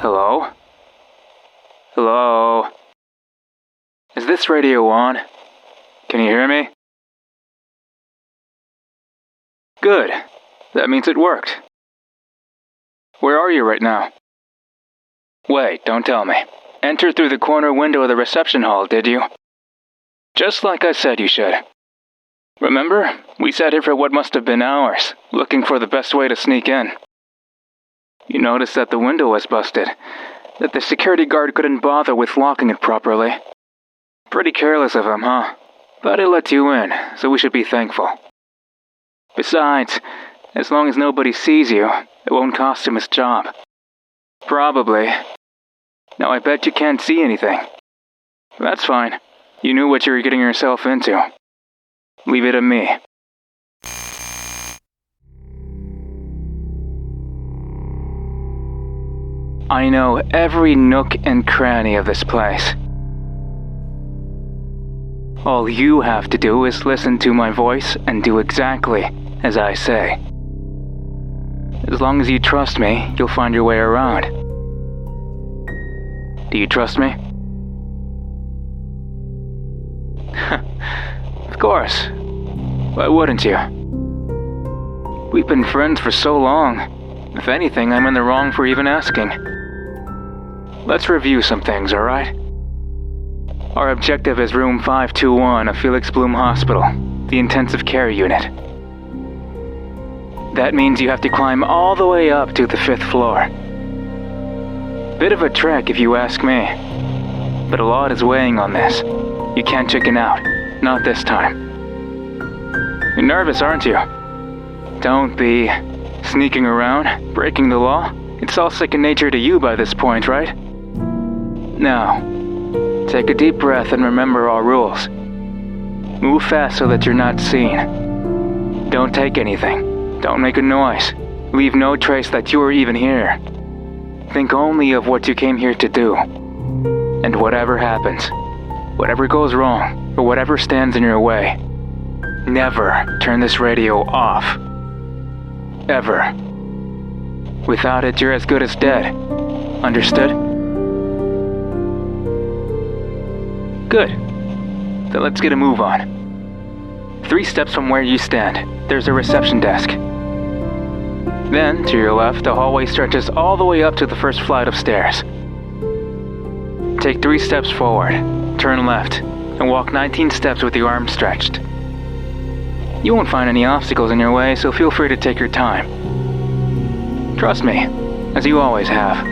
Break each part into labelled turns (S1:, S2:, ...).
S1: Hello? Hello? Is this radio on? Can you hear me? Good. That means it worked. Where are you right now? Wait, don't tell me. Entered through the corner window of the reception hall, did you? Just like I said you should. Remember, we sat here for what must have been hours, looking for the best way to sneak in. You noticed that the window was busted, that the security guard couldn't bother with locking it properly. Pretty careless of him, huh? But he let you in, so we should be thankful. Besides, as long as nobody sees you, it won't cost him his job. Probably. Now I bet you can't see anything. That's fine. You knew what you were getting yourself into. Leave it to me. I know every nook and cranny of this place. All you have to do is listen to my voice and do exactly as I say. As long as you trust me, you'll find your way around. Do you trust me? Of course. Why wouldn't you? We've been friends for so long. If anything, I'm in the wrong for even asking. Let's review some things, alright? Our objective is room 521 of Felix Bloom Hospital, the intensive care unit. That means you have to climb all the way up to the 5th floor. Bit of a trek if you ask me, but a lot is weighing on this. You can't chicken out, not this time. You're nervous, aren't you? Don't be. Sneaking around, breaking the law, it's all second nature to you by this point, right? Now, take a deep breath and remember our rules. Move fast so that you're not seen. Don't take anything. Don't make a noise. Leave no trace that you are even here. Think only of what you came here to do. And whatever happens, whatever goes wrong, or whatever stands in your way, never turn this radio off. Ever. Without it, you're as good as dead. Understood? Good. Then let's get a move on. 3 steps from where you stand, there's a reception desk. Then, to your left, the hallway stretches all the way up to the 1st flight of stairs. Take 3 steps forward, turn left, and walk 19 steps with your arms stretched. You won't find any obstacles in your way, so feel free to take your time. Trust me, as you always have.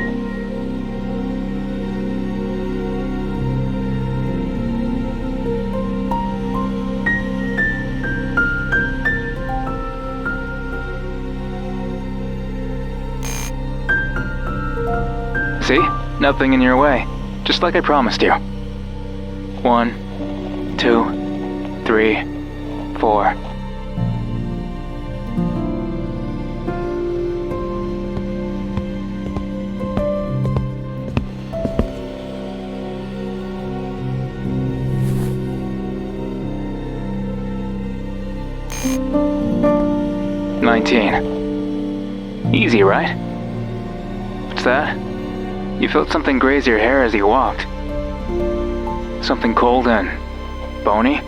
S1: See? Nothing in your way. Just like I promised you. 1, 2, 3, 4. Easy, right? What's that? You felt something graze your hair as you walked. Something cold and bony?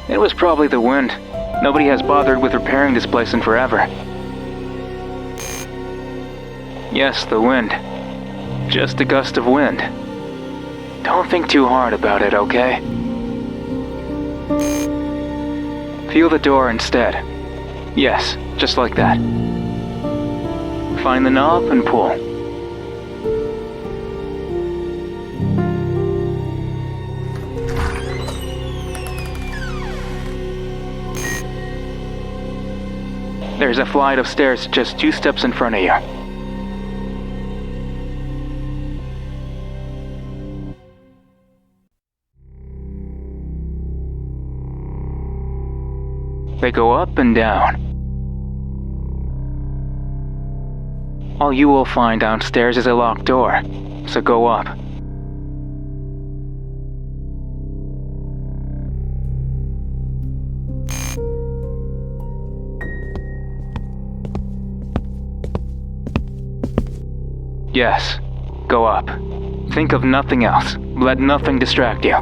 S1: It was probably the wind. Nobody has bothered with repairing this place in forever. Yes, the wind. Just a gust of wind. Don't think too hard about it, okay? Feel the door instead. Yes, just like that. Find the knob and pull. There's a flight of stairs just 2 steps in front of you. They go up and down. All you will find downstairs is a locked door, so go up. Yes, go up. Think of nothing else. Let nothing distract you.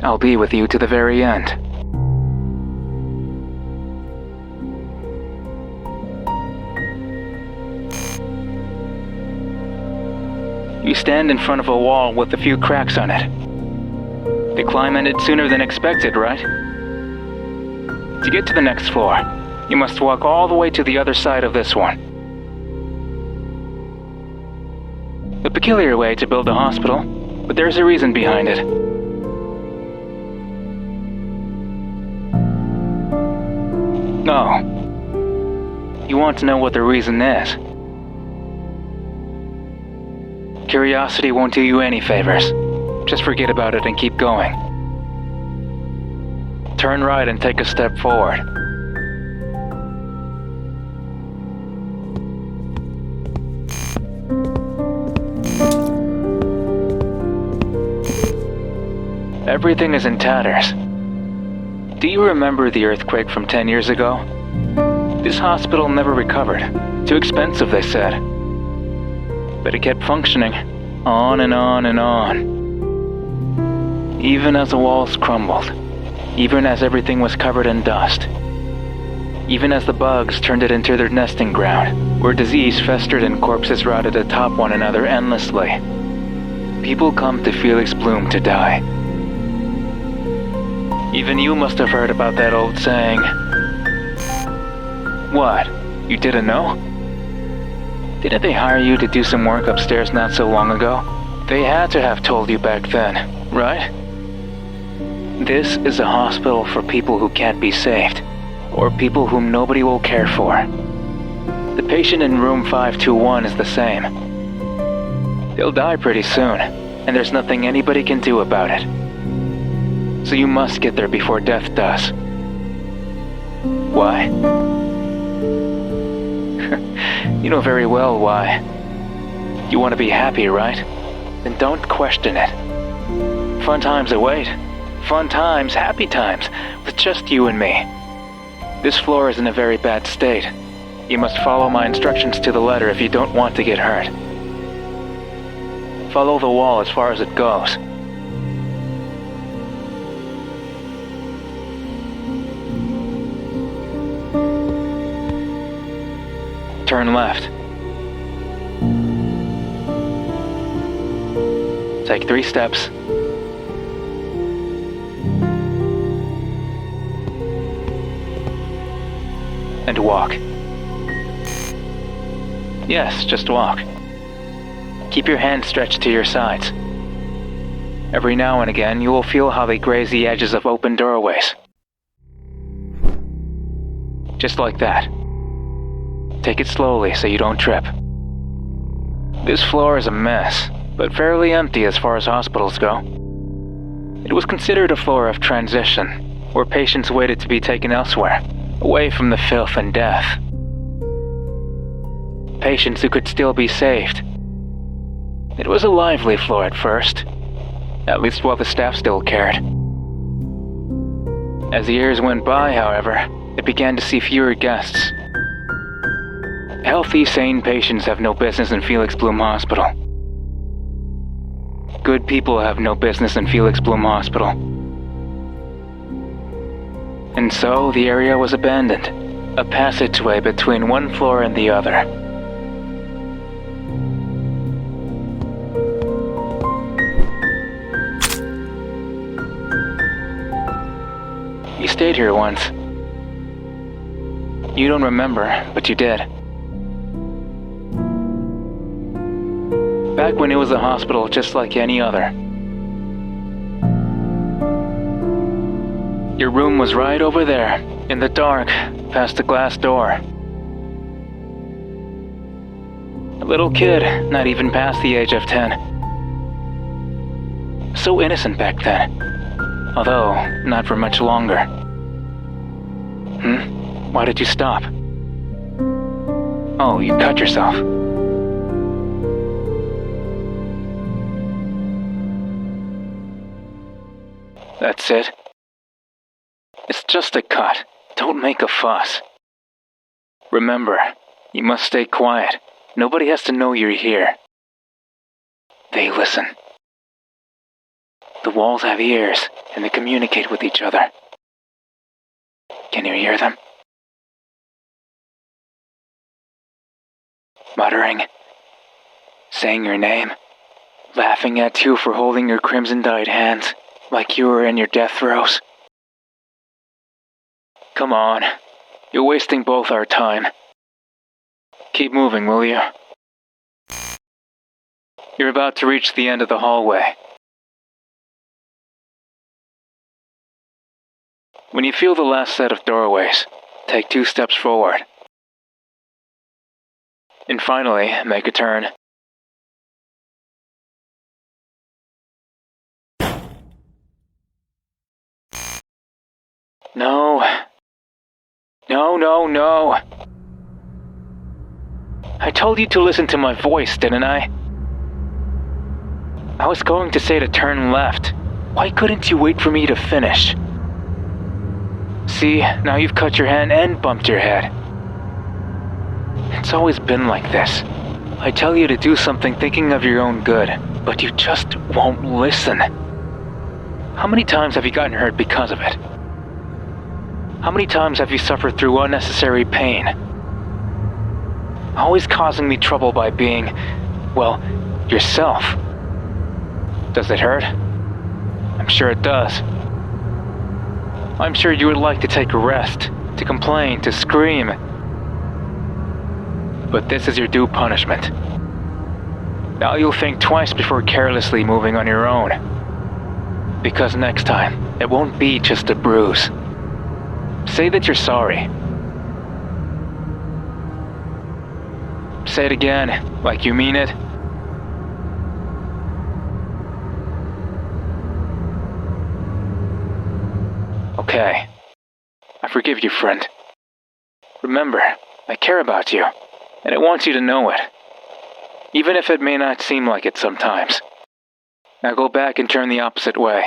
S1: I'll be with you to the very end. You stand in front of a wall with a few cracks on it. You climb in it sooner than expected, right? To get to the next floor, you must walk all the way to the other side of this one. A peculiar way to build a hospital, but there's a reason behind it. Oh. You want to know what the reason is? Curiosity won't do you any favors. Just forget about it and keep going. Turn right and take a step forward. Everything is in tatters. Do you remember the earthquake from 10 years ago? This hospital never recovered. Too expensive, they said. But it kept functioning, on and on and on. Even as the walls crumbled, even as everything was covered in dust, even as the bugs turned it into their nesting ground, where disease festered and corpses rotted atop one another endlessly. People come to Felix Bloom to die. Even you must have heard about that old saying. What? You didn't know? Didn't they hire you to do some work upstairs not so long ago? They had to have told you back then, right? This is a hospital for people who can't be saved, or people whom nobody will care for. The patient in room 521 is the same. They'll die pretty soon, and there's nothing anybody can do about it. So you must get there before death does. Why? You know very well why. You want to be happy, right? Then don't question it. Fun times await. Fun times, happy times, with just you and me. This floor is in a very bad state. You must follow my instructions to the letter if you don't want to get hurt. Follow the wall as far as it goes. Turn left. Take 3 steps. And walk. Yes, just walk. Keep your hands stretched to your sides. Every now and again, you will feel how they graze the edges of open doorways. Just like that. Take it slowly so you don't trip. This floor is a mess, but fairly empty as far as hospitals go. It was considered a floor of transition, where patients waited to be taken elsewhere, away from the filth and death. Patients who could still be saved. It was a lively floor at first, at least while the staff still cared. As the years went by, however, it began to see fewer guests. Healthy, sane patients have no business in Felix Bloom Hospital. Good people have no business in Felix Bloom Hospital. And so the area was abandoned, a passageway between one floor and the other. You stayed here once. You don't remember, but you did. Back when it was a hospital just like any other. Your room was right over there, in the dark, past the glass door. A little kid, not even past the age of 10. So innocent back then, although not for much longer. Why did you stop? Oh, you cut yourself. That's it? It's just a cut. Don't make a fuss. Remember, you must stay quiet. Nobody has to know you're here. They listen. The walls have ears, and they communicate with each other. Can you hear them? Muttering, saying your name, laughing at you for holding your crimson-dyed hands like you were in your death throes. Come on, you're wasting both our time. Keep moving, will you? You're about to reach the end of the hallway. When you feel the last set of doorways, take 2 steps forward. And finally, make a turn. No. No. I told you to listen to my voice, didn't I? I was going to say to turn left. Why couldn't you wait for me to finish? See, now you've cut your hand and bumped your head. It's always been like this. I tell you to do something thinking of your own good, but you just won't listen. How many times have you gotten hurt because of it? How many times have you suffered through unnecessary pain? Always causing me trouble by being, well, yourself. Does it hurt? I'm sure it does. I'm sure you would like to take a rest, to complain, to scream. But this is your due punishment. Now you'll think twice before carelessly moving on your own. Because next time, it won't be just a bruise. Say that you're sorry. Say it again, like you mean it. Okay. I forgive you, friend. Remember, I care about you, and I want you to know it. Even if it may not seem like it sometimes. Now go back and turn the opposite way.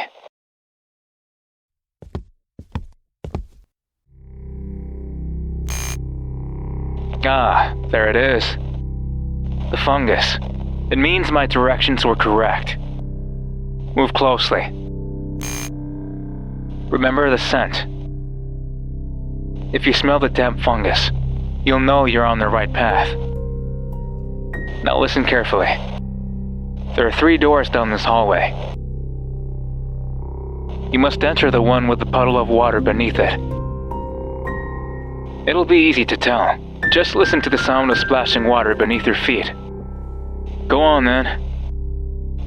S1: Ah, there it is. The fungus. It means my directions were correct. Move closely. Remember the scent. If you smell the damp fungus, you'll know you're on the right path. Now listen carefully. There are 3 doors down this hallway. You must enter the one with the puddle of water beneath it. It'll be easy to tell. Just listen to the sound of splashing water beneath your feet. Go on then.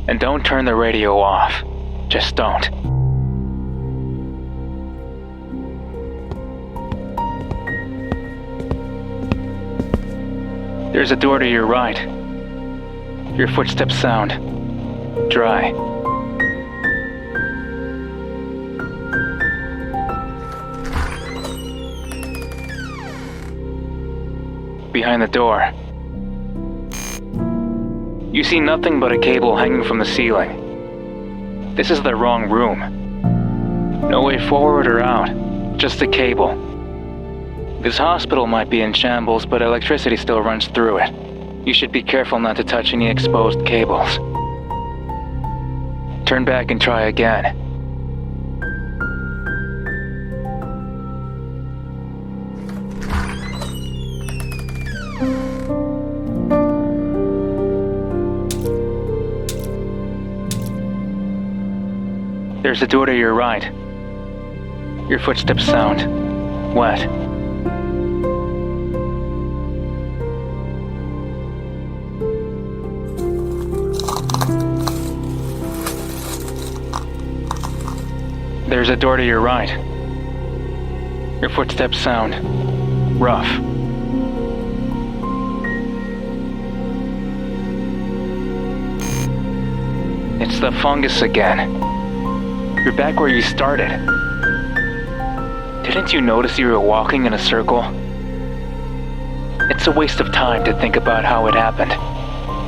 S1: And don't turn the radio off. Just don't. There's a door to your right. Your footsteps sound dry. Behind the door, you see nothing but a cable hanging from the ceiling. This is the wrong room. No way forward or out, just a cable. This hospital might be in shambles, but electricity still runs through it. You should be careful not to touch any exposed cables. Turn back and try again. There's a door to your right. Your footsteps sound wet. There's a door to your right. Your footsteps sound rough. It's the fungus again. You're back where you started. Didn't you notice you were walking in a circle? It's a waste of time to think about how it happened.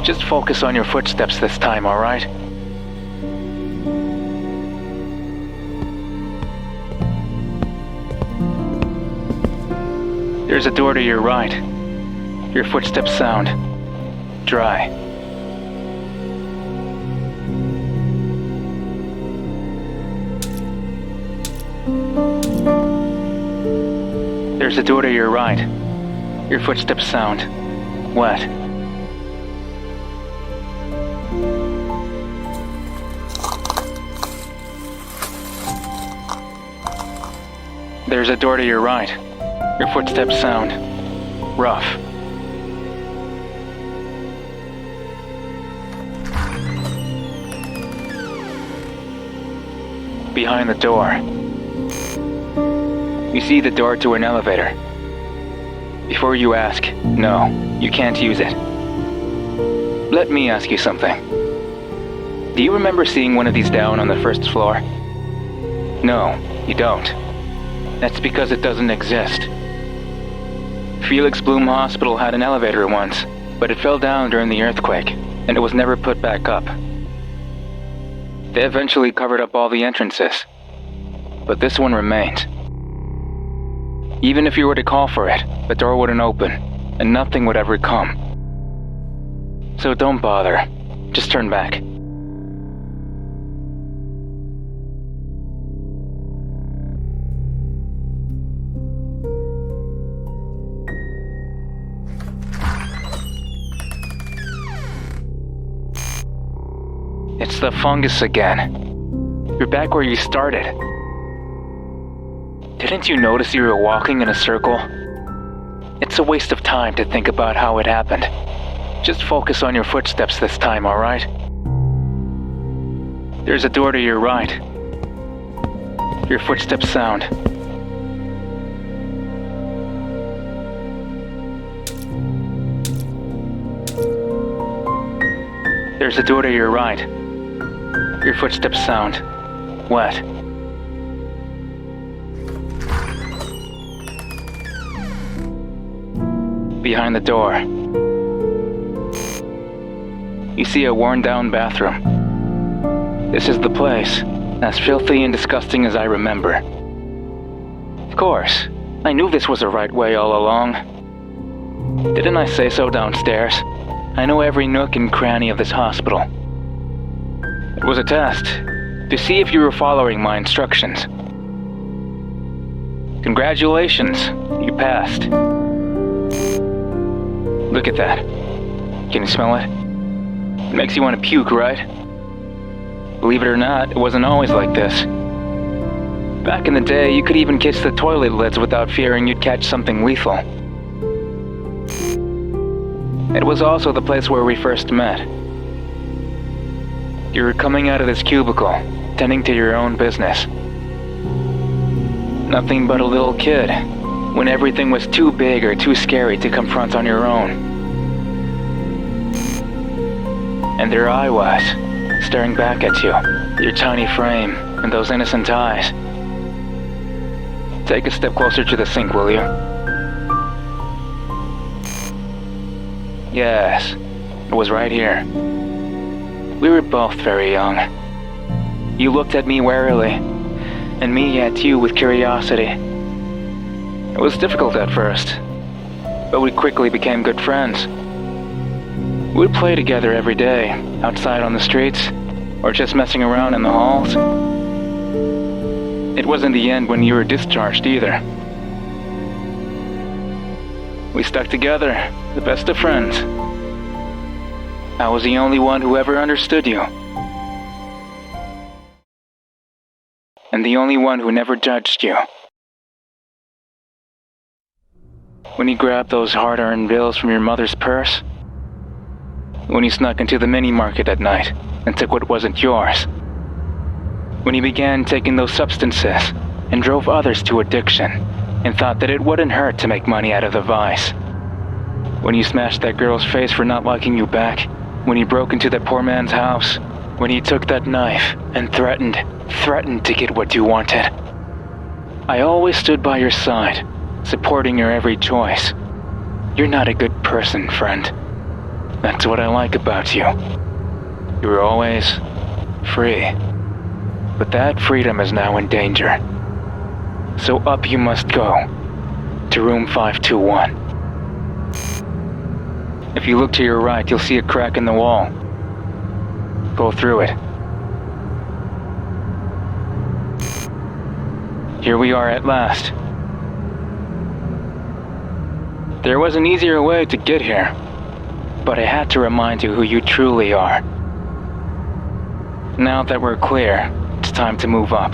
S1: Just focus on your footsteps this time, alright? There's a door to your right. Your footsteps sound dry. There's a door to your right. Your footsteps sound wet. There's a door to your right. Your footsteps sound rough. Behind the door, you see the door to an elevator. Before you ask, no, you can't use it. Let me ask you something. Do you remember seeing one of these down on the first floor? No, you don't. That's because it doesn't exist. Felix Bloom Hospital had an elevator once, but it fell down during the earthquake, and it was never put back up. They eventually covered up all the entrances, but this one remained. Even if you were to call for it, the door wouldn't open, and nothing would ever come. So don't bother. Just turn back. It's the fungus again. You're back where you started. Didn't you notice you were walking in a circle? It's a waste of time to think about how it happened. Just focus on your footsteps this time, alright? There's a door to your right. Your footsteps sound. There's a door to your right. Your footsteps sound wet. Behind the door, you see a worn-down bathroom. This is the place, as filthy and disgusting as I remember. Of course, I knew this was the right way all along. Didn't I say so downstairs? I know every nook and cranny of this hospital. It was a test, to see if you were following my instructions. Congratulations, you passed. Look at that. Can you smell it? It makes you want to puke, right? Believe it or not, it wasn't always like this. Back in the day, you could even kiss the toilet lids without fearing you'd catch something lethal. It was also the place where we first met. You were coming out of this cubicle, tending to your own business. Nothing but a little kid, when everything was too big or too scary to confront on your own. And there I was, staring back at you, your tiny frame, and those innocent eyes. Take a step closer to the sink, will you? Yes, it was right here. We were both very young. You looked at me warily, and me at you with curiosity. It was difficult at first, but we quickly became good friends. We'd play together every day, outside on the streets, or just messing around in the halls. It wasn't the end when you were discharged either. We stuck together, the best of friends. I was the only one who ever understood you. And the only one who never judged you. When you grabbed those hard-earned bills from your mother's purse. When you snuck into the mini-market at night and took what wasn't yours. When you began taking those substances and drove others to addiction and thought that it wouldn't hurt to make money out of the vice. When you smashed that girl's face for not liking you back. When you broke into that poor man's house. When you took that knife and threatened to get what you wanted. I always stood by your side, supporting your every choice. You're not a good person, friend. That's what I like about you. You were always free. But that freedom is now in danger. So up you must go. to room 521. If you look to your right, you'll see a crack in the wall. Go through it. Here we are at last. There was an easier way to get here, but I had to remind you who you truly are. Now that we're clear, it's time to move up.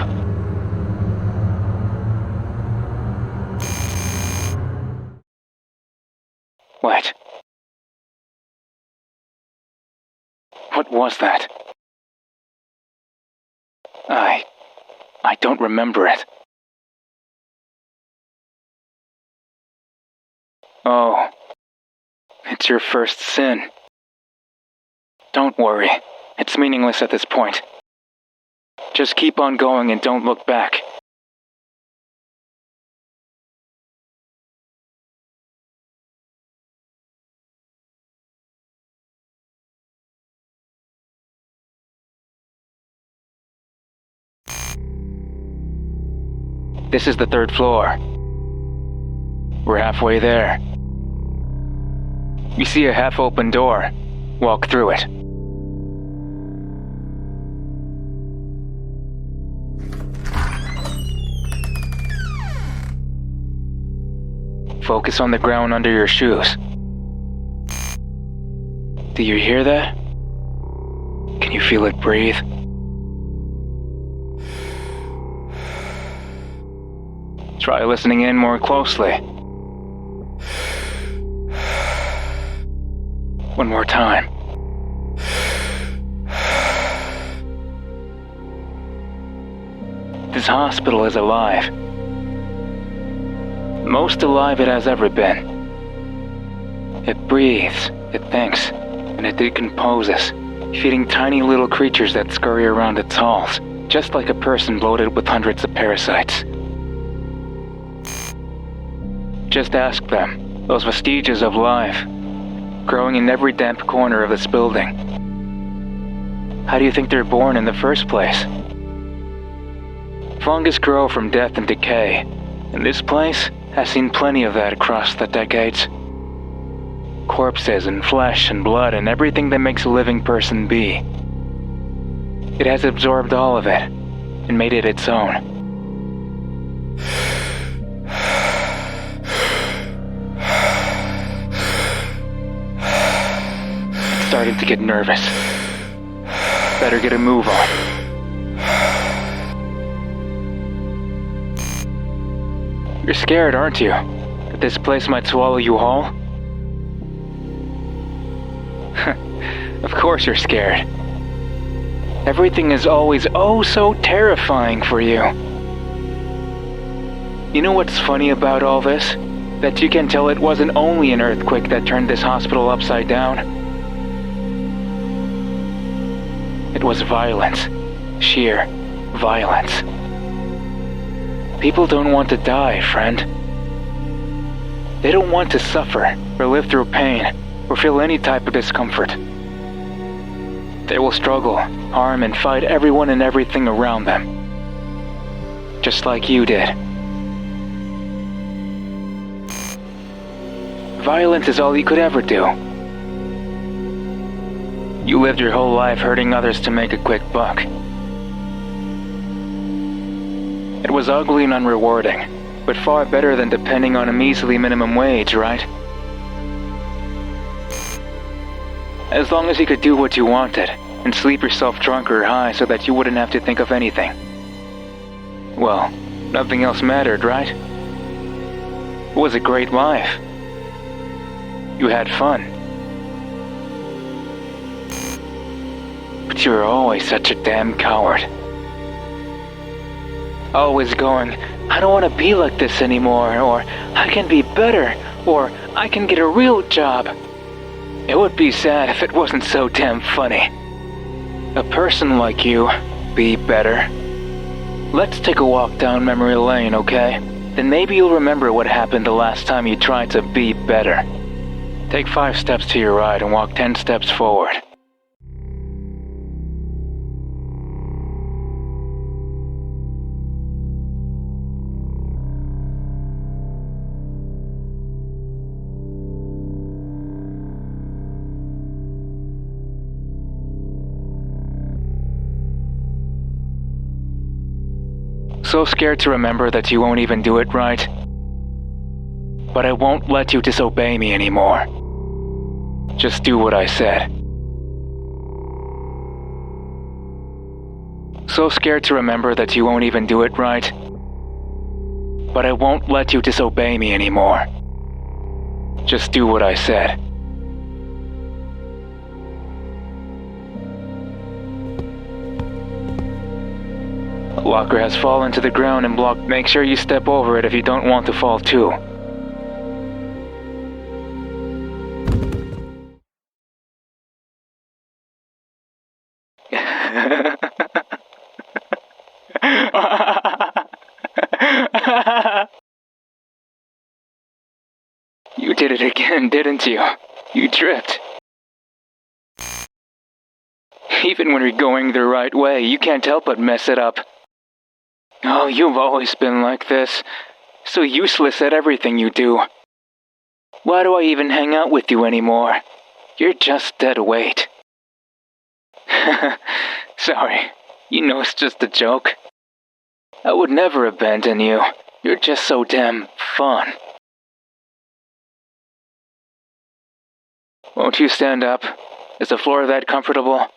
S1: Wait. What was that? I don't remember it. Oh, it's your first sin. Don't worry, it's meaningless at this point. Just keep on going and don't look back. This is the 3rd floor. We're halfway there. You see a half-open door. Walk through it. Focus on the ground under your shoes. Do you hear that? Can you feel it breathe? Try listening in more closely. One more time. This hospital is alive. Most alive it has ever been. It breathes, it thinks, and it decomposes, feeding tiny little creatures that scurry around its halls, just like a person bloated with hundreds of parasites. Just ask them, those vestiges of life, growing in every damp corner of this building. How do you think they're born in the first place? Fungus grow from death and decay, and this place has seen plenty of that across the decades. Corpses and flesh and blood and everything that makes a living person be. It has absorbed all of it and made it its own. Starting to get nervous. Better get a move on. You're scared, aren't you? That this place might swallow you whole? Of course you're scared. Everything is always oh so terrifying for you. You know what's funny about all this? That you can tell it wasn't only an earthquake that turned this hospital upside down. It was violence. Sheer violence. People don't want to die, friend. They don't want to suffer, or live through pain, or feel any type of discomfort. They will struggle, harm, and fight everyone and everything around them. Just like you did. Violence is all you could ever do. You lived your whole life hurting others to make a quick buck. It was ugly and unrewarding, but far better than depending on a measly minimum wage, right? As long as you could do what you wanted, and sleep yourself drunk or high so that you wouldn't have to think of anything. Well, nothing else mattered, right? It was a great life. You had fun. But you were always such a damn coward. Always going, I don't want to be like this anymore, or I can be better, or I can get a real job. It would be sad if it wasn't so damn funny. A person like you, be better. Let's take a walk down memory lane, okay? Then maybe you'll remember what happened the last time you tried to be better. Take 5 steps to your right and walk 10 steps forward. So scared to remember that you won't even do it right. But I won't let you disobey me anymore. Just do what I said. So scared to remember that you won't even do it right. But I won't let you disobey me anymore. Just do what I said. A locker has fallen to the ground and blocked. Make sure you step over it if you don't want to fall too. You did it again, didn't you? You tripped. Even when you're going the right way, you can't help but mess it up. Oh, you've always been like this. So useless at everything you do. Why do I even hang out with you anymore? You're just dead weight. Sorry, you know it's just a joke. I would never abandon you. You're just so damn fun. Won't you stand up? Is the floor that comfortable?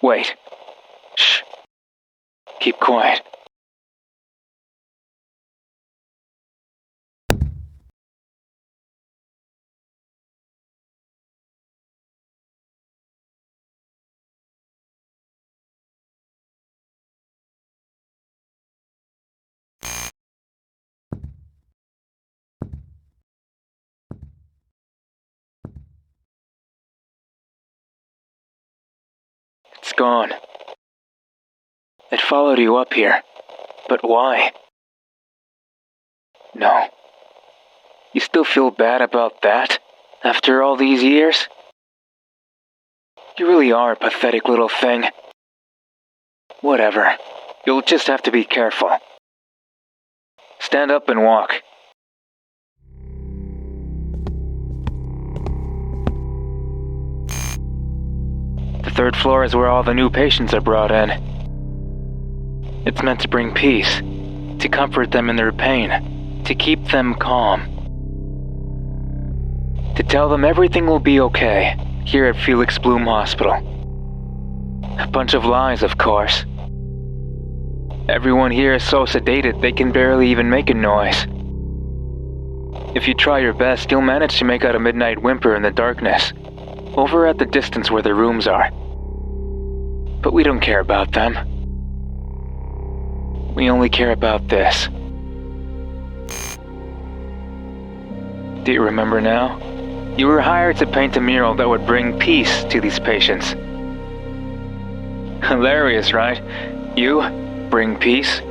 S1: Wait. Shh. Keep quiet. It's gone. It followed you up here. But why? No. You still feel bad about that? After all these years? You really are a pathetic little thing. Whatever. You'll just have to be careful. Stand up and walk. The third floor is where all the new patients are brought in. It's meant to bring peace, to comfort them in their pain, to keep them calm. To tell them everything will be okay here at Felix Bloom Hospital. A bunch of lies, of course. Everyone here is so sedated they can barely even make a noise. If you try your best, you'll manage to make out a midnight whimper in the darkness, over at the distance where the rooms are. But we don't care about them. We only care about this. Do you remember now? You were hired to paint a mural that would bring peace to these patients. Hilarious, right? You bring peace?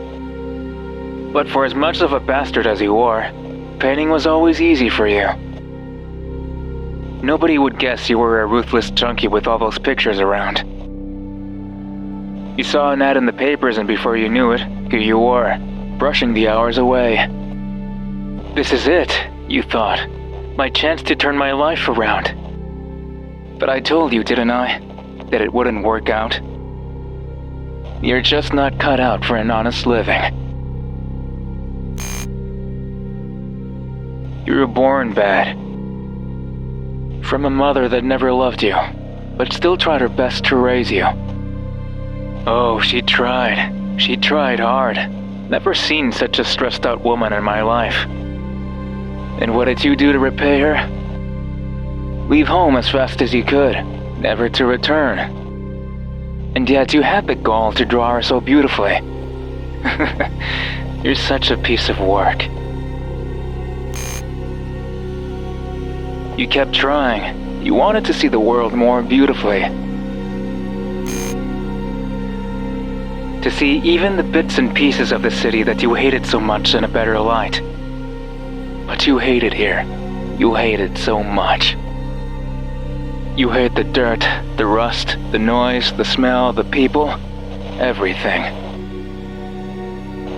S1: But for as much of a bastard as you were, painting was always easy for you. Nobody would guess you were a ruthless junkie with all those pictures around. You saw an ad in the papers and before you knew it, here you were, brushing the hours away. This is it, you thought. My chance to turn my life around. But I told you, didn't I, that it wouldn't work out? You're just not cut out for an honest living. You were born bad. From a mother that never loved you, but still tried her best to raise you. Oh, she tried. She tried hard. Never seen such a stressed out woman in my life. And what did you do to repay her? Leave home as fast as you could, never to return. And yet you had the gall to draw her so beautifully. You're such a piece of work. You kept trying. You wanted to see the world more beautifully. To see even the bits and pieces of the city that you hated so much in a better light. But you hate it here. You hate it so much. You hate the dirt, the rust, the noise, the smell, the people, everything.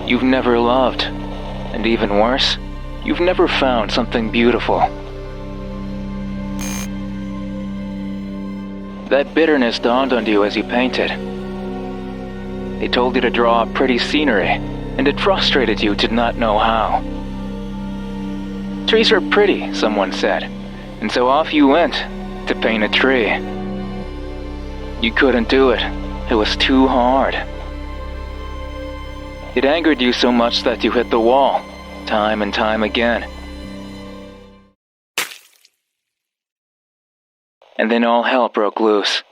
S1: You've never loved, and even worse, you've never found something beautiful. That bitterness dawned on you as you painted. They told you to draw pretty scenery, and it frustrated you to not know how. Trees are pretty, someone said, and so off you went to paint a tree. You couldn't do it. It was too hard. It angered you so much that you hit the wall, time and time again. And then all hell broke loose.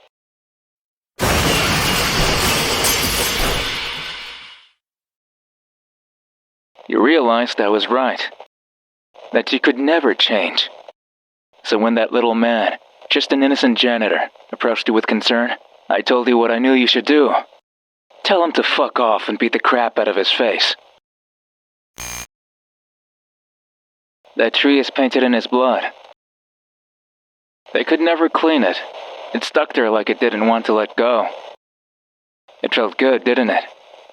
S1: You realized I was right, that you could never change. So when that little man, just an innocent janitor, approached you with concern, I told you what I knew you should do. Tell him to fuck off and beat the crap out of his face. That tree is painted in his blood. They could never clean it. It stuck there like it didn't want to let go. It felt good, didn't it?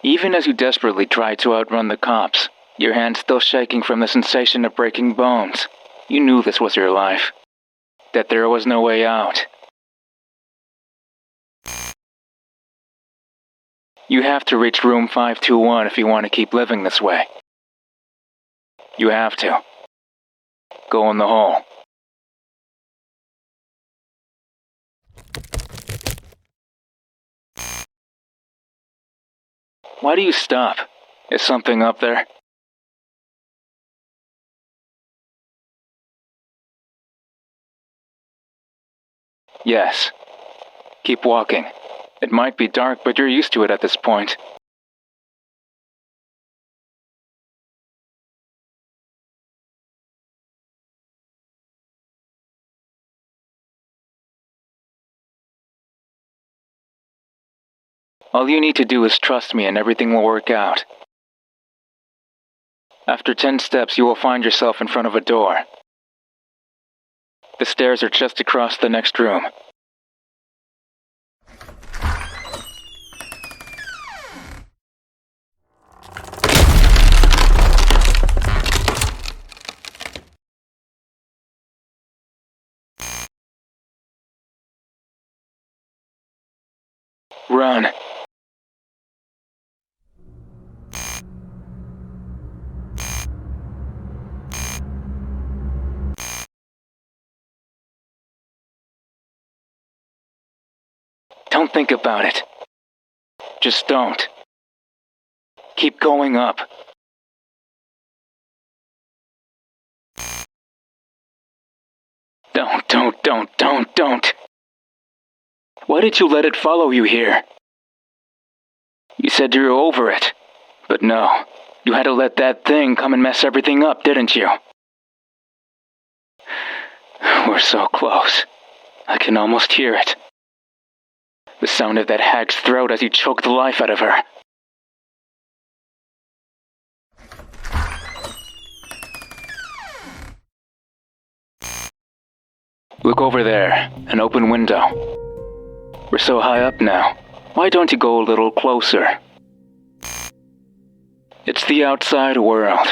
S1: Even as you desperately tried to outrun the cops, your hands still shaking from the sensation of breaking bones. You knew this was your life, that there was no way out. You have to reach room 521 if you want to keep living this way. You have to. Go in the hole. Why do you stop? Is something up there? Yes. Keep walking. It might be dark, but you're used to it at this point. All you need to do is trust me and everything will work out. After 10 steps, you will find yourself in front of a door. The stairs are just across the next room. Run. Don't think about it. Just don't. Keep going up. Don't. Why did you let it follow you here? You said you were over it. But no, you had to let that thing come and mess everything up, didn't you? We're so close. I can almost hear it. The sound of that hag's throat as he choked the life out of her. Look over there, an open window. We're so high up now. Why don't you go a little closer? It's the outside world,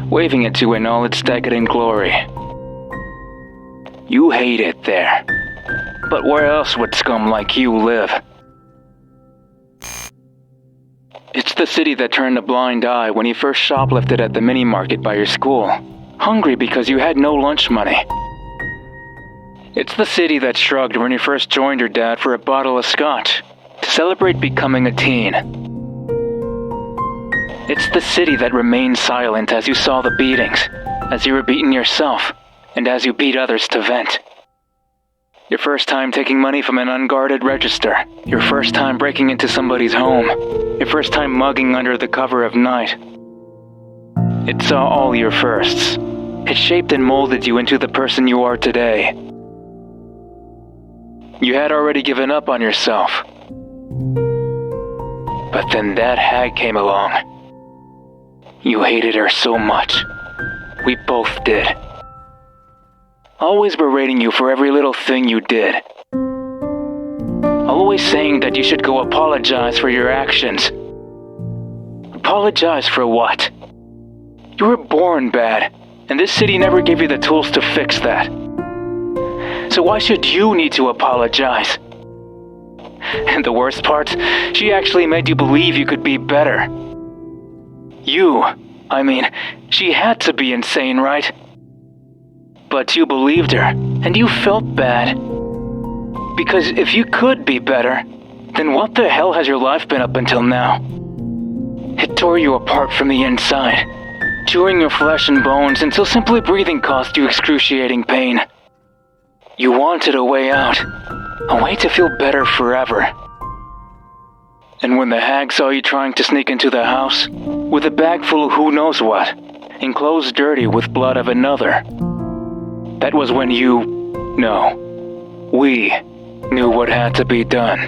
S1: waving at you in all its decadent glory. You hate it there. But where else would scum like you live? It's the city that turned a blind eye when you first shoplifted at the mini-market by your school, hungry because you had no lunch money. It's the city that shrugged when you first joined your dad for a bottle of scotch to celebrate becoming a teen. It's the city that remained silent as you saw the beatings, as you were beaten yourself, and as you beat others to vent. Your first time taking money from an unguarded register. Your first time breaking into somebody's home. Your first time mugging under the cover of night. It saw all your firsts. It shaped and molded you into the person you are today. You had already given up on yourself. But then that hag came along. You hated her so much. We both did. Always berating you for every little thing you did. Always saying that you should go apologize for your actions. Apologize for what? You were born bad, and this city never gave you the tools to fix that. So why should you need to apologize? And the worst part, she actually made you believe you could be better. She had to be insane, right? But you believed her, and you felt bad. Because if you could be better, then what the hell has your life been up until now? It tore you apart from the inside, chewing your flesh and bones until simply breathing caused you excruciating pain. You wanted a way out, a way to feel better forever. And when the hag saw you trying to sneak into the house, with a bag full of who knows what, enclosed dirty with blood of another, that was when we knew what had to be done.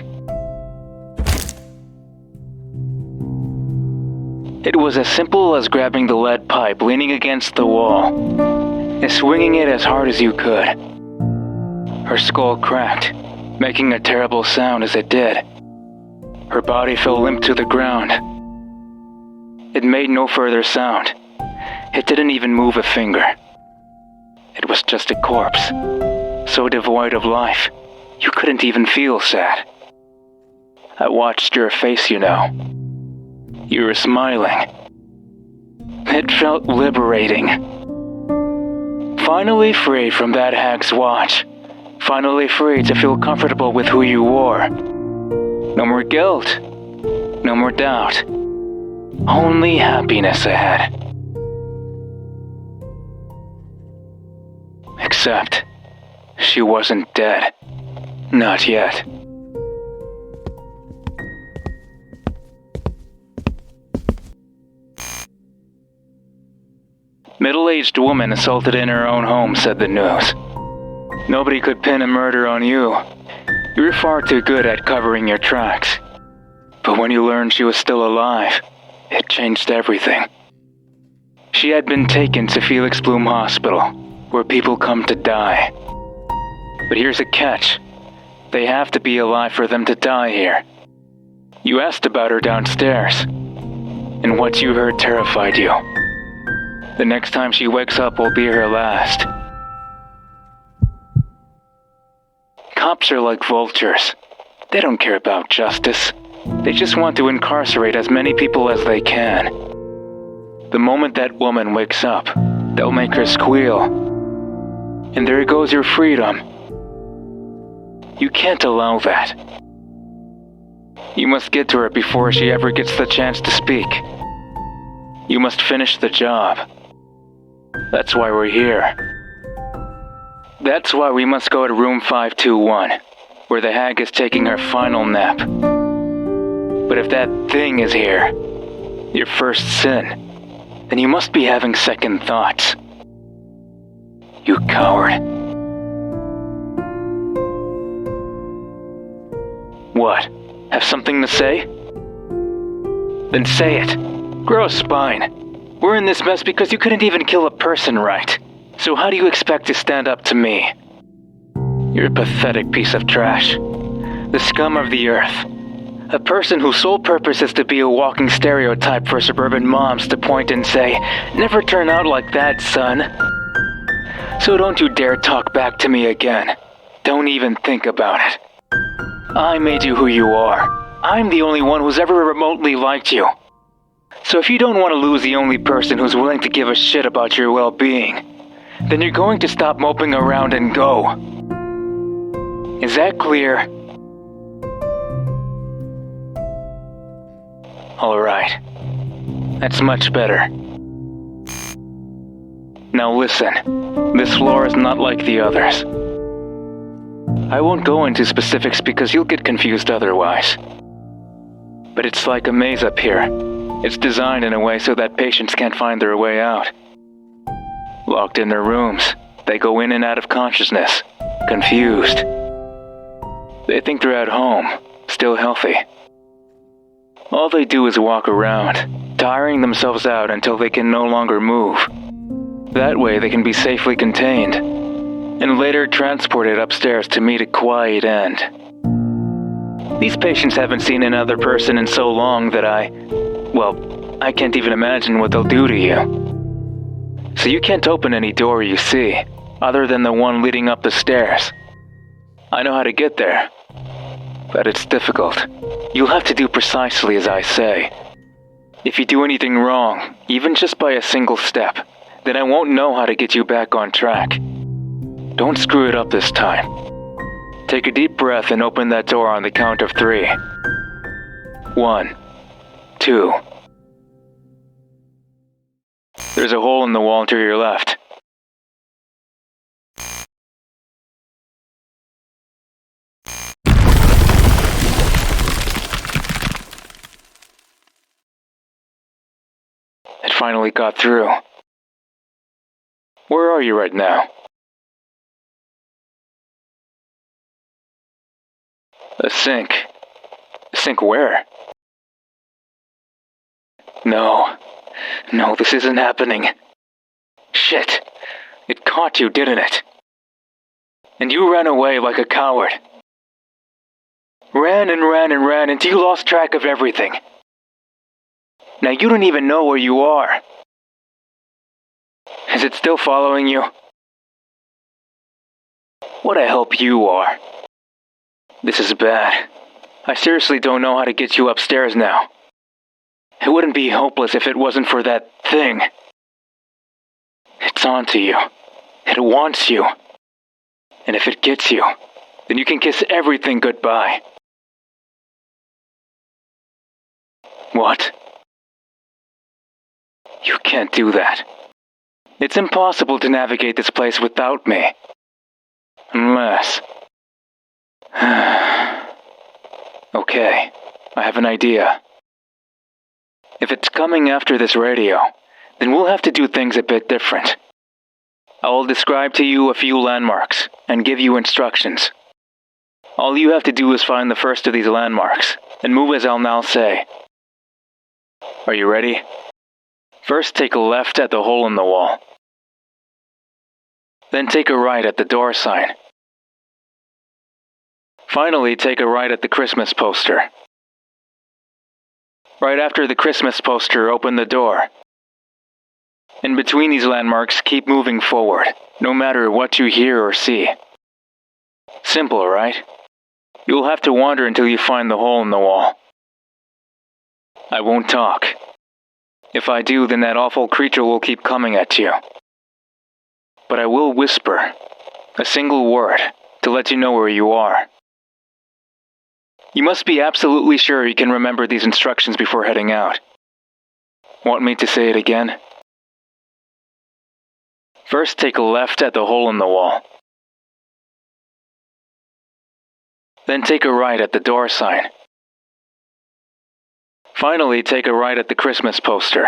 S1: It was as simple as grabbing the lead pipe leaning against the wall, and swinging it as hard as you could. Her skull cracked, making a terrible sound as it did. Her body fell limp to the ground. It made no further sound. It didn't even move a finger. It was just a corpse, so devoid of life, you couldn't even feel sad. I watched your face, you know. You were smiling. It felt liberating. Finally free from that hag's watch. Finally free to feel comfortable with who you were. No more guilt. No more doubt. Only happiness ahead. Except, she wasn't dead. Not yet. Middle-aged woman assaulted in her own home, said the news. Nobody could pin a murder on you. You were far too good at covering your tracks. But when you learned she was still alive, it changed everything. She had been taken to Felix Bloom Hospital, where people come to die. But here's a catch. They have to be alive for them to die here. You asked about her downstairs, and what you heard terrified you. The next time she wakes up will be her last. Cops are like vultures. They don't care about justice. They just want to incarcerate as many people as they can. The moment that woman wakes up, they'll make her squeal. And there goes your freedom. You can't allow that. You must get to her before she ever gets the chance to speak. You must finish the job. That's why we're here. That's why we must go to room 521, where the hag is taking her final nap. But if that thing is here, your first sin, then you must be having second thoughts. You coward. What? Have something to say? Then say it. Grow a spine. We're in this mess because you couldn't even kill a person right. So how do you expect to stand up to me? You're a pathetic piece of trash. The scum of the earth. A person whose sole purpose is to be a walking stereotype for suburban moms to point and say, "Never turn out like that, son." So don't you dare talk back to me again. Don't even think about it. I made you who you are. I'm the only one who's ever remotely liked you. So if you don't want to lose the only person who's willing to give a shit about your well-being, then you're going to stop moping around and go. Is that clear? Alright. That's much better. Now listen, this floor is not like the others. I won't go into specifics because you'll get confused otherwise. But it's like a maze up here. It's designed in a way so that patients can't find their way out. Locked in their rooms, they go in and out of consciousness, confused. They think they're at home, still healthy. All they do is walk around, tiring themselves out until they can no longer move. That way they can be safely contained, and later transported upstairs to meet a quiet end. These patients haven't seen another person in so long that I can't even imagine what they'll do to you. So you can't open any door you see, other than the one leading up the stairs. I know how to get there. but it's difficult. You'll have to do precisely as I say. If you do anything wrong, even just by a single step, then I won't know how to get you back on track. Don't screw it up this time. Take a deep breath and open that door on the count of 3. 1, 2. There's a hole in the wall to your left. It finally got through. Where are you right now? A sink. A sink where? No, this isn't happening. Shit, it caught you, didn't it? And you ran away like a coward. Ran and ran and ran until you lost track of everything. Now you don't even know where you are. Is it still following you? What a help you are. This is bad. I seriously don't know how to get you upstairs now. It wouldn't be hopeless if it wasn't for that thing. It's onto you. It wants you. And if it gets you, then you can kiss everything goodbye. What? You can't do that. It's impossible to navigate this place without me. Unless... Okay, I have an idea. If it's coming after this radio, then we'll have to do things a bit different. I will describe to you a few landmarks and give you instructions. All you have to do is find the first of these landmarks and move as I'll now say. Are you ready? First, take a left at the hole in the wall. Then take a right at the door sign. Finally, take a right at the Christmas poster. Right after the Christmas poster, open the door. In between these landmarks, keep moving forward, no matter what you hear or see. Simple, right? You'll have to wander until you find the hole in the wall. I won't talk. If I do, then that awful creature will keep coming at you. But I will whisper, a single word, to let you know where you are. You must be absolutely sure you can remember these instructions before heading out. Want me to say it again? First, take a left at the hole in the wall. Then take a right at the door sign. Finally, take a right at the Christmas poster.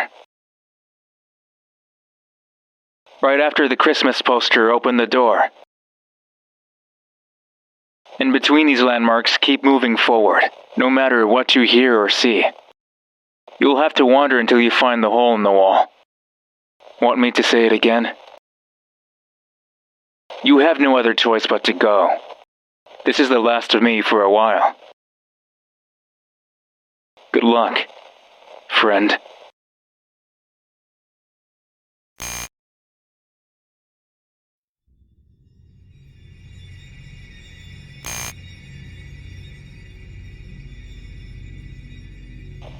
S1: Right after the Christmas poster, open the door. In between these landmarks, keep moving forward, no matter what you hear or see. You'll have to wander until you find the hole in the wall. Want me to say it again? You have no other choice but to go. This is the last of me for a while. Good luck, friend.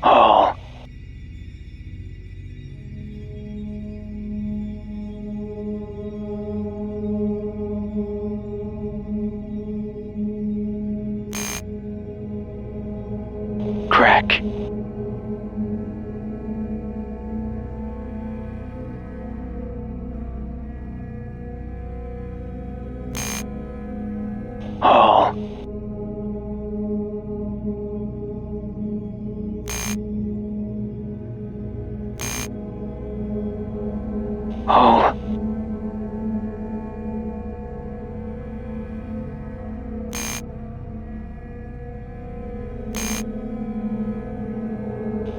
S1: Hall. Crack. Hall. Hall.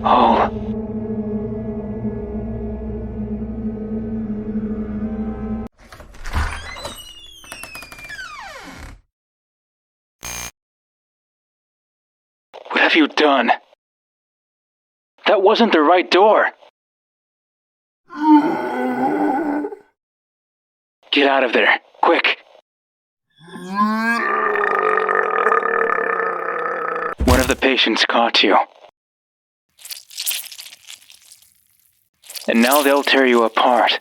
S1: Hall. What have you done? That wasn't the right door. Get out of there, quick. the patients caught you. And now they'll tear you apart.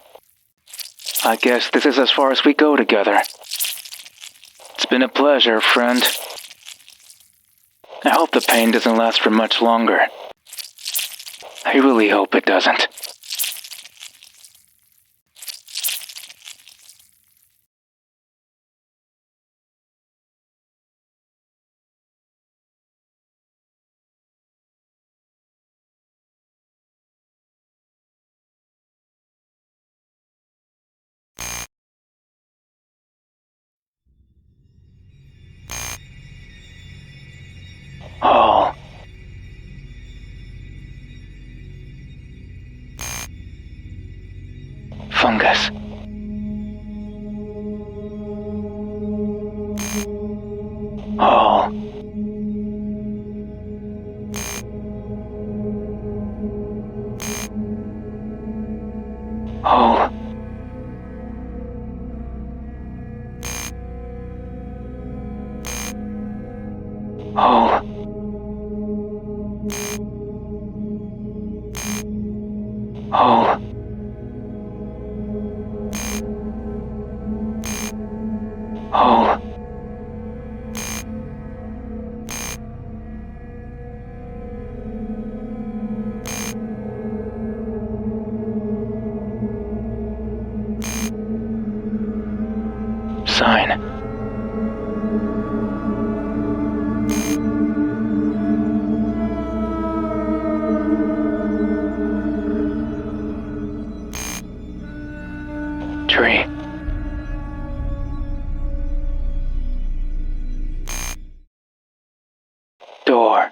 S1: I guess this is as far as we go together. It's been a pleasure, friend. I hope the pain doesn't last for much longer. I really hope it doesn't. Oh. Fungus. Oh. Oh. Oh. Oh. Oh. Sign. Tree. Door.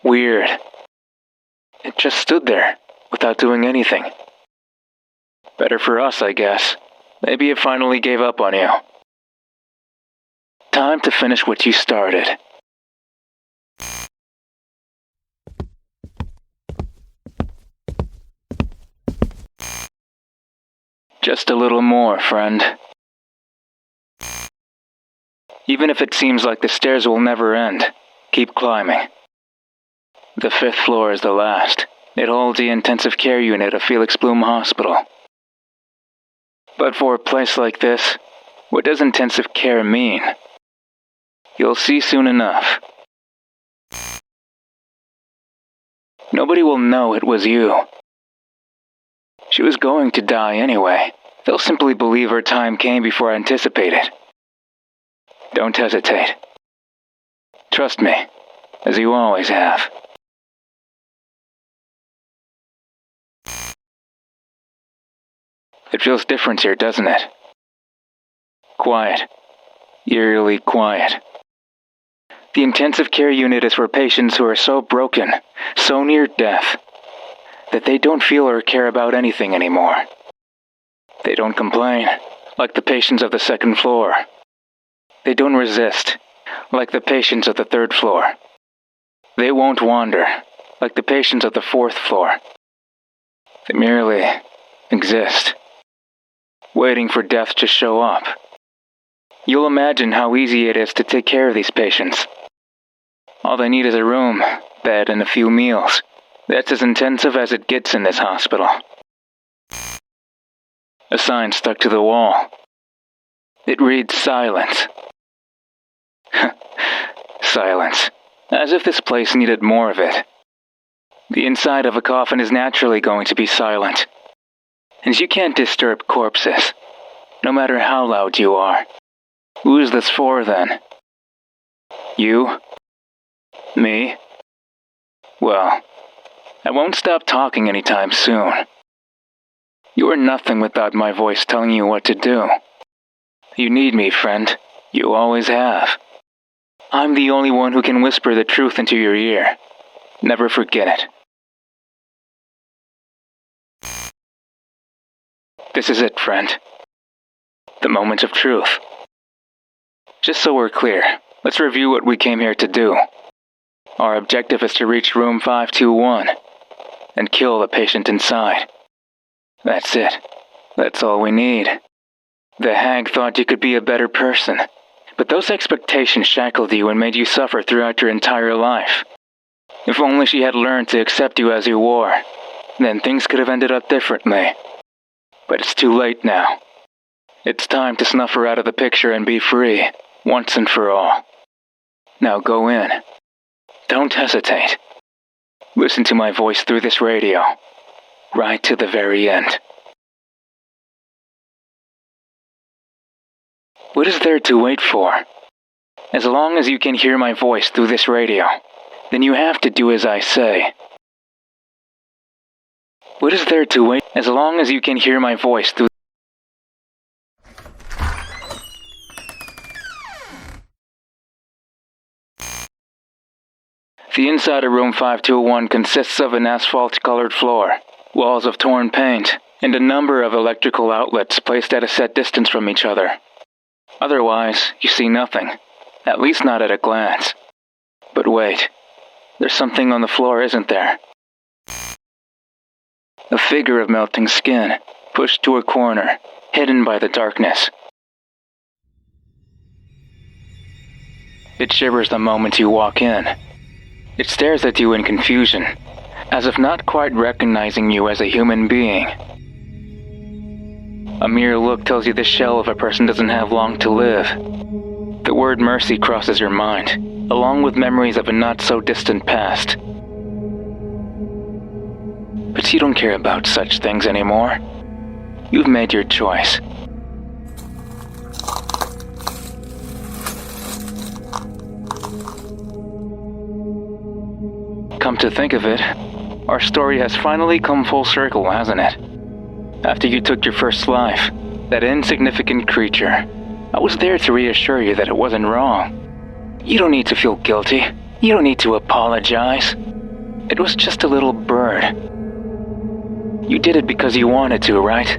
S1: Weird. It just stood there, without doing anything. Better for us, I guess. Maybe it finally gave up on you. Time to finish what you started. Just a little more, friend. Even if it seems like the stairs will never end, keep climbing. The 5th floor is the last. It holds the intensive care unit of Felix Bloom Hospital. But for a place like this, what does intensive care mean? You'll see soon enough. Nobody will know it was you. She was going to die anyway. They'll simply believe her time came before anticipated. Don't hesitate. Trust me, as you always have. It feels different here, doesn't it? Quiet. Eerily quiet. The intensive care unit is for patients who are so broken, so near death, that they don't feel or care about anything anymore. They don't complain, like the patients of the 2nd floor. They don't resist, like the patients of the 3rd floor. They won't wander, like the patients of the 4th floor. They merely exist, waiting for death to show up. You'll imagine how easy it is to take care of these patients. All they need is a room, bed, and a few meals. That's as intensive as it gets in this hospital. A sign stuck to the wall. It reads silence. Silence. As if this place needed more of it. The inside of a coffin is naturally going to be silent. And you can't disturb corpses, no matter how loud you are. Who is this for, then? You? Me? Well, I won't stop talking anytime soon. You are nothing without my voice telling you what to do. You need me, friend. You always have. I'm the only one who can whisper the truth into your ear. Never forget it. This is it, friend. The moment of truth. Just so we're clear, let's review what we came here to do. Our objective is to reach room 521 and kill the patient inside. That's it. That's all we need. The hag thought you could be a better person, but those expectations shackled you and made you suffer throughout your entire life. If only she had learned to accept you as you were, then things could have ended up differently. But it's too late now. It's time to snuff her out of the picture and be free, once and for all. Now go in. Don't hesitate. Listen to my voice through this radio, right to the very end. What is there to wait for? As long as you can hear my voice through this radio, then you have to do as I say. What is there to wait? As long as you can hear my voice through... The inside of room 521 consists of an asphalt-colored floor, walls of torn paint, and a number of electrical outlets placed at a set distance from each other. Otherwise, you see nothing, at least not at a glance. But wait, there's something on the floor, isn't there? A figure of melting skin, pushed to a corner, hidden by the darkness. It shivers the moment you walk in. It stares at you in confusion, as if not quite recognizing you as a human being. A mere look tells you this shell of a person doesn't have long to live. The word mercy crosses your mind, along with memories of a not-so-distant past. But you don't care about such things anymore. You've made your choice. Come to think of it, our story has finally come full circle, hasn't it? After you took your first life, that insignificant creature, I was there to reassure you that it wasn't wrong. You don't need to feel guilty. You don't need to apologize. It was just a little bird. You did it because you wanted to, right?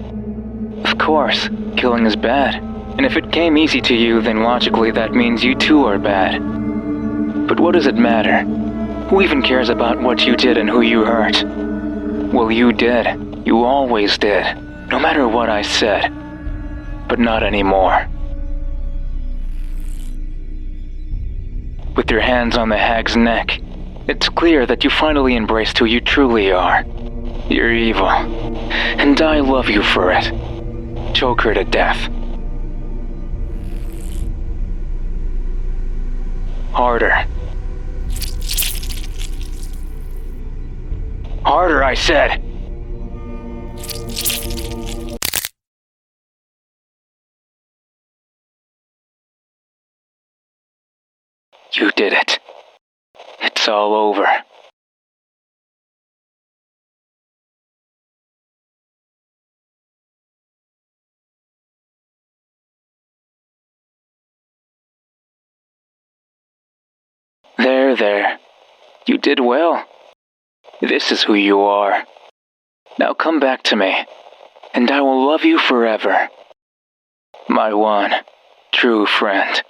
S1: Of course, killing is bad. And if it came easy to you, then logically that means you too are bad. But what does it matter? Who even cares about what you did and who you hurt? Well, you did. You always did. No matter what I said. But not anymore. With your hands on the hag's neck, it's clear that you finally embraced who you truly are. You're evil. And I love you for it. Choke her to death. Harder. Harder, I said! You did it. It's all over. There. You did well. This is who you are. Now come back to me, and I will love you forever. My one true friend.